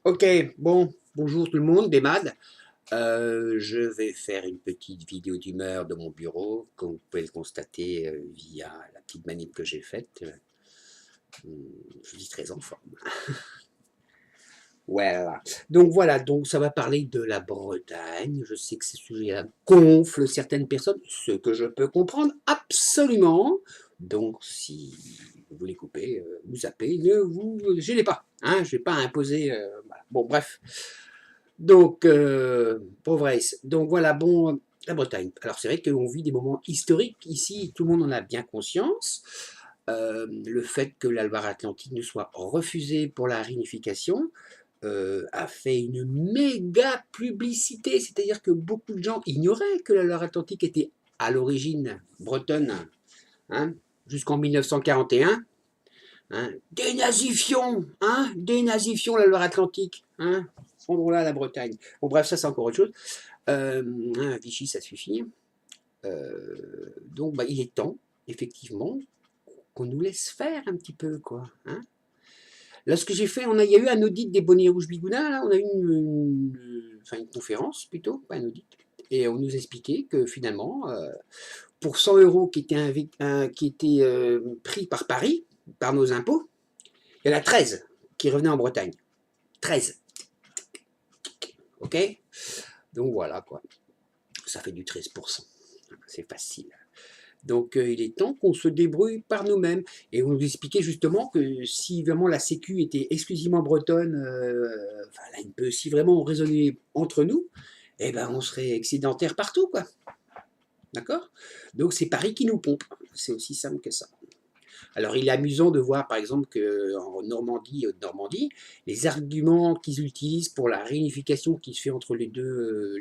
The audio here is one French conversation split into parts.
Ok, bon, bonjour tout le monde, des MAD. Je vais faire une petite vidéo d'humeur de mon bureau, comme vous pouvez le constater via la petite manip que j'ai faite. Je suis très en forme. Voilà. Donc ça va parler de la Bretagne. Je sais que ce sujet gonfle certaines personnes, ce que je peux comprendre absolument. Donc si vous voulez couper, vous zappez, ne vous gênez pas. Hein, je ne vais pas imposer. Voilà. Bon, bref. Donc, pauvresse. Donc voilà, bon, la Bretagne. Alors c'est vrai qu'on vit des moments historiques ici, tout le monde en a bien conscience. Le fait que la Loire-Atlantique nous soit refusée pour la réunification a fait une méga publicité, c'est-à-dire que beaucoup de gens ignoraient que la Loire-Atlantique était à l'origine bretonne, hein, jusqu'en 1941. Hein. Dénazifions, hein, dénazifions la Loire-Atlantique, hein, rendons-la la Bretagne. Bon bref, ça c'est encore autre chose. Vichy, ça suffit. Donc bah, il est temps, effectivement, qu'on nous laisse faire un petit peu, quoi. Hein. Là, ce que j'ai fait, il y a eu un audit des bonnets rouges bigoudins, là, on a eu enfin, une conférence plutôt, pas un audit, et on nous expliquait que finalement, pour 100 euros qui étaient pris par Paris, par nos impôts, il y en a 13 qui revenaient en Bretagne. 13. Ok. Donc voilà, quoi. Ça fait du 13%. C'est facile. Donc il est temps qu'on se débrouille par nous-mêmes. Et on nous expliquait justement que si vraiment la Sécu était exclusivement bretonne, enfin, là, il peut si vraiment raisonner entre nous, eh ben on serait excédentaire partout, quoi. D'accord. Donc c'est Paris qui nous pompe. C'est aussi simple que ça. Alors il est amusant de voir par exemple qu'en Normandie, Haute-Normandie, les arguments qu'ils utilisent pour la réunification qui se fait entre les deux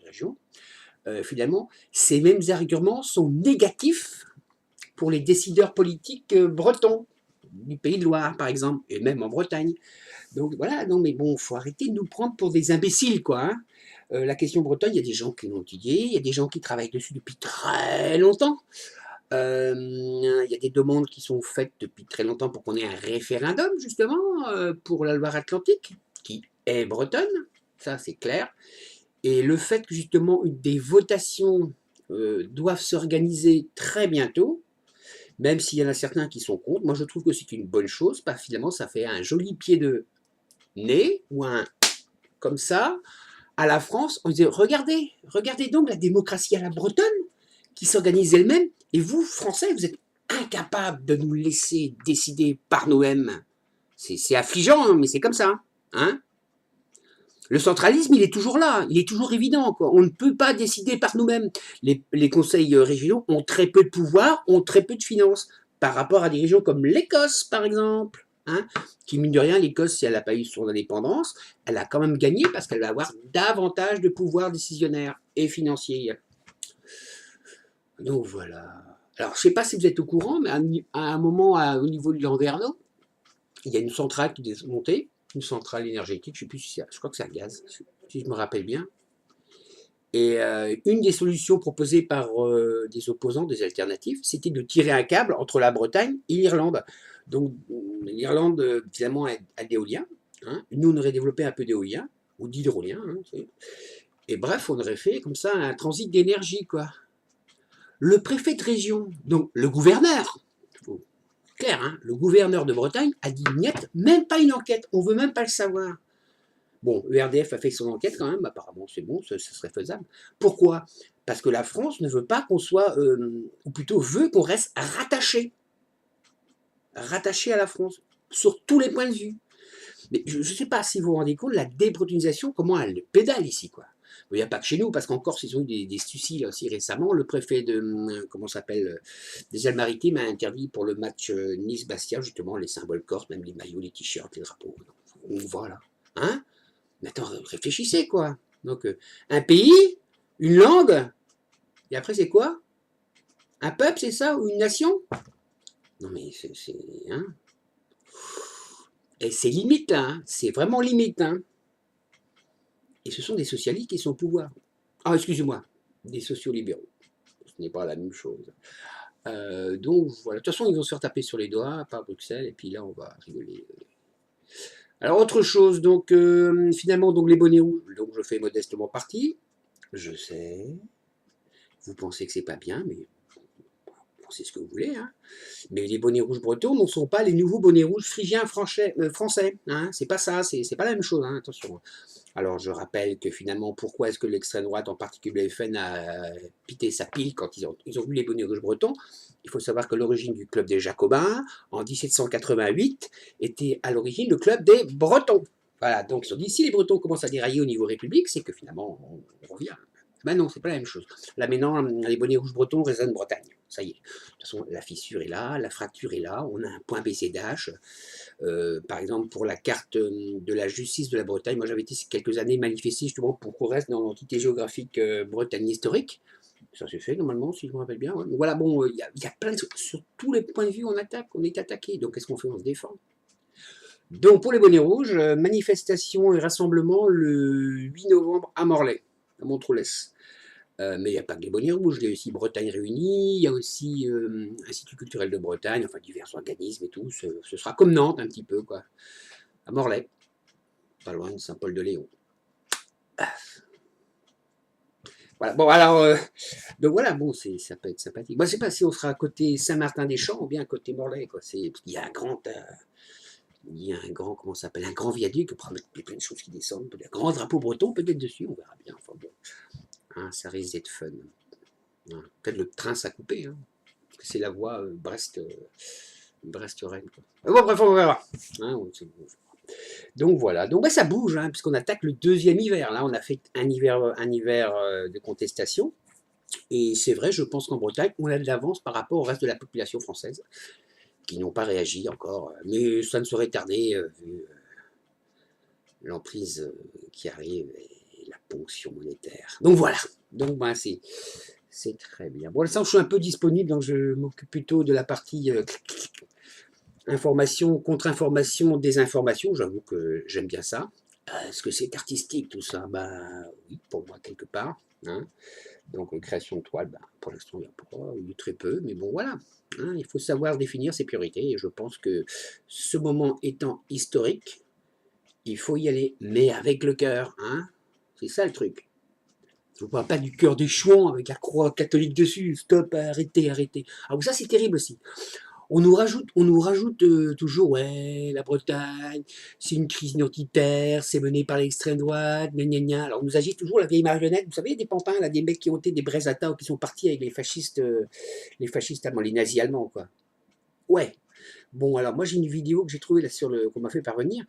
régions, finalement, ces mêmes arguments sont négatifs pour les décideurs politiques bretons, du Pays de Loire par exemple, et même en Bretagne. Donc voilà, non mais bon, il faut arrêter de nous prendre pour des imbéciles, quoi. Hein. La question bretonne, il y a des gens qui l'ont étudiée, il y a des gens qui travaillent dessus depuis très longtemps. Il y a des demandes qui sont faites depuis très longtemps pour qu'on ait un référendum, justement, pour la Loire-Atlantique, qui est bretonne, ça c'est clair. Et le fait que justement des votations doivent s'organiser très bientôt, même s'il y en a certains qui sont contre, moi je trouve que c'est une bonne chose, parce que finalement ça fait un joli pied de nez, ou un comme ça, à la France, on disait, regardez, regardez donc la démocratie à la bretonne, qui s'organise elle-même, et vous, Français, vous êtes incapables de nous laisser décider par nous-mêmes. C'est affligeant, hein, mais c'est comme ça. Hein. Le centralisme, il est toujours là, il est toujours évident. Quoi. On ne peut pas décider par nous-mêmes. Les conseils régionaux ont très peu de pouvoir, ont très peu de finances, par rapport à des régions comme l'Écosse, par exemple. Hein, qui, mine de rien, l'Écosse, si elle n'a pas eu son indépendance, elle a quand même gagné parce qu'elle va avoir davantage de pouvoir décisionnaire et financier. Donc voilà. Alors, je ne sais pas si vous êtes au courant, mais à un moment, au niveau de Landerneau, il y a une centrale qui est montée, une centrale énergétique, je ne sais plus si c'est, je crois que c'est à gaz, si je me rappelle bien. Et une des solutions proposées par des opposants, des alternatives, c'était de tirer un câble entre la Bretagne et l'Irlande. Donc l'Irlande, finalement, a d'éolien. Hein. Nous, on aurait développé un peu d'éolien, ou d'hydrolien. Hein, et bref, on aurait fait comme ça un transit d'énergie, quoi. Le préfet de région, donc le gouverneur, clair, hein, le gouverneur de Bretagne a dit niet, même pas une enquête, on veut même pas le savoir. Bon, l'ERDF a fait son enquête quand même, apparemment c'est bon, ce serait faisable. Pourquoi? Parce que la France ne veut pas qu'on soit, ou plutôt veut qu'on reste rattaché à la France, sur tous les points de vue. Mais je ne sais pas si vous vous rendez compte de la débretonnisation, comment elle pédale ici, quoi. Il n'y a pas que chez nous, parce qu'en Corse, ils ont eu des soucis là aussi récemment. Le préfet de, comment s'appelle, des Alpes-Maritimes a interdit pour le match Nice-Bastia, justement, les symboles corses, même les maillots, les t-shirts, les drapeaux. Voilà. Hein. Mais attends, réfléchissez, quoi. Donc, un pays, une langue, et après, c'est quoi? Un peuple, c'est ça? Ou une nation? Non, mais c'est. Hein. Et c'est limite, là. Hein. C'est vraiment limite, hein. Et ce sont des socialistes qui sont au pouvoir. Ah, excusez-moi, des sociolibéraux. Ce n'est pas la même chose. Donc voilà, de toute façon, ils vont se faire taper sur les doigts par Bruxelles, et puis là, on va rigoler. Alors autre chose, donc finalement donc les bonnets rouges, donc je fais modestement partie. Je sais, vous pensez que c'est pas bien, mais pensez ce que vous voulez, hein. Mais les bonnets rouges bretons ne sont pas les nouveaux bonnets rouges phrygiens français, hein. C'est pas ça, c'est pas la même chose, hein, attention. Alors je rappelle que finalement, pourquoi est-ce que l'extrême droite, en particulier le FN, a pité sa pile quand ils ont vu les bonnets rouges bretons? Il faut savoir que l'origine du club des Jacobins, en 1788, était à l'origine le club des Bretons. Voilà, donc ils ont dit, si les Bretons commencent à dérailler au niveau république, c'est que finalement, on revient. Ben non, c'est pas la même chose. Là maintenant, les bonnets rouges bretons résonnent Bretagne. Ça y est. De toute façon, la fissure est là, la fracture est là, on a un point BCDH. Par exemple, pour la carte de la justice de la Bretagne, moi j'avais été quelques années manifester justement pour qu'on reste dans l'entité géographique Bretagne historique. Ça s'est fait normalement, si je me rappelle bien. Ouais. Voilà, bon, il y a plein de trucs. Sur tous les points de vue, on attaque, on est attaqué. Donc qu'est-ce qu'on fait? On se défend. Donc pour les bonnets rouges, manifestation et rassemblement le 8 novembre à Morlaix, à Montrolès. Mais il n'y a pas que les bonnets rouges, il y a aussi Bretagne Réunie, il y a aussi Institut culturel de Bretagne, enfin divers organismes et tout. Ce sera comme Nantes un petit peu, quoi. À Morlaix, pas loin de Saint-Paul-de-Léon. Voilà, bon alors, donc voilà, bon, ça peut être sympathique. Moi, je ne sais pas si on sera à côté Saint-Martin-des-Champs ou bien à côté Morlaix, quoi. Il y a un grand, comment ça s'appelle, un grand viaduc, il y a plein de choses qui descendent, un grand drapeau breton peut-être dessus, on verra bien. Enfin bon, hein, ça risque d'être fun. Hein. Peut-être le train s'est coupé, hein. C'est la voie Brest-Rennes. Bon, bref, on verra. Hein, donc voilà, donc bah, ça bouge, hein, puisqu'on attaque le deuxième hiver. Là, on a fait un hiver de contestation. Et c'est vrai, je pense qu'en Bretagne, on a de l'avance par rapport au reste de la population française, qui n'ont pas réagi encore. Mais ça ne saurait tarder, vu l'emprise qui arrive et la ponction monétaire. Donc voilà, donc bah, c'est très bien. Bon, l'instant, je suis un peu disponible, donc je m'occupe plutôt de la partie information, contre-information, désinformation. J'avoue que j'aime bien ça. Est-ce que c'est artistique tout ça? Bah oui, pour moi, quelque part. Hein. Donc, création de toile, bah, pour l'instant, il n'y a pas, eu très peu, mais bon, voilà. Hein, il faut savoir définir ses priorités, et je pense que ce moment étant historique, il faut y aller, mais avec le cœur. Hein. C'est ça le truc. Je ne parle pas du cœur des chouans avec la croix catholique dessus. Stop, arrêtez, arrêtez. Ah, ça, c'est terrible aussi. On nous rajoute toujours, ouais, la Bretagne, c'est une crise identitaire, c'est mené par l'extrême droite, gna gna gna. Alors on nous agite toujours la vieille marionnette, vous savez, des pantins, là, des mecs qui ont été des Bresata ou qui sont partis avec les fascistes allemands, les nazis allemands, quoi. Ouais. Bon, alors moi j'ai une vidéo que j'ai trouvée là qu'on m'a fait parvenir.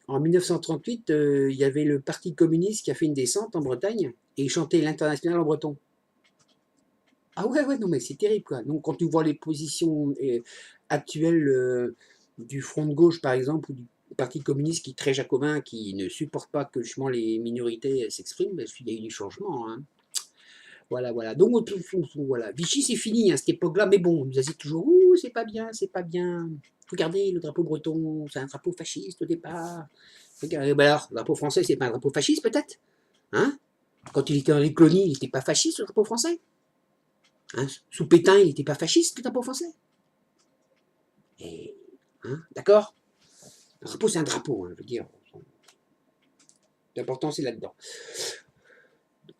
En 1938, il y avait le Parti communiste qui a fait une descente en Bretagne et il chantait l'International en breton. Ah ouais, ouais, non, mais c'est terrible, quoi. Donc, quand tu vois les positions actuelles du Front de gauche, par exemple, ou du Parti communiste qui est très jacobin, qui ne supporte pas que justement les minorités s'expriment, ben, il y a eu du changement. Hein. Voilà, voilà. Donc, voilà. Vichy, c'est fini à cette époque-là, mais bon, on nous a dit toujours, ouh, c'est pas bien, c'est pas bien. Regardez, le drapeau breton, c'est un drapeau fasciste au départ. Regardez, ben alors, le drapeau français, c'est pas un drapeau fasciste, peut-être? Hein? Quand il était dans les colonies, il n'était pas fasciste, le drapeau français? Hein, sous Pétain, il n'était pas fasciste, le drapeau français. Et, hein, d'accord. Un drapeau, c'est un drapeau, hein, je veux dire. L'important, c'est là-dedans.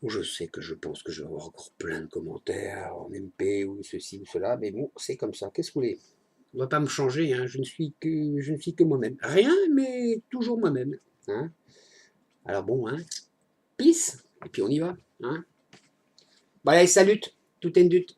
Je sais que je pense que je vais avoir encore plein de commentaires en MP ou ceci ou cela, mais bon, c'est comme ça. Qu'est-ce que vous voulez? On ne va pas me changer, hein. Je ne suis que moi-même. Rien, mais toujours moi-même. Hein. Alors bon, hein, peace, et puis on y va. Hein. Bon, allez, salut, tout est une lutte.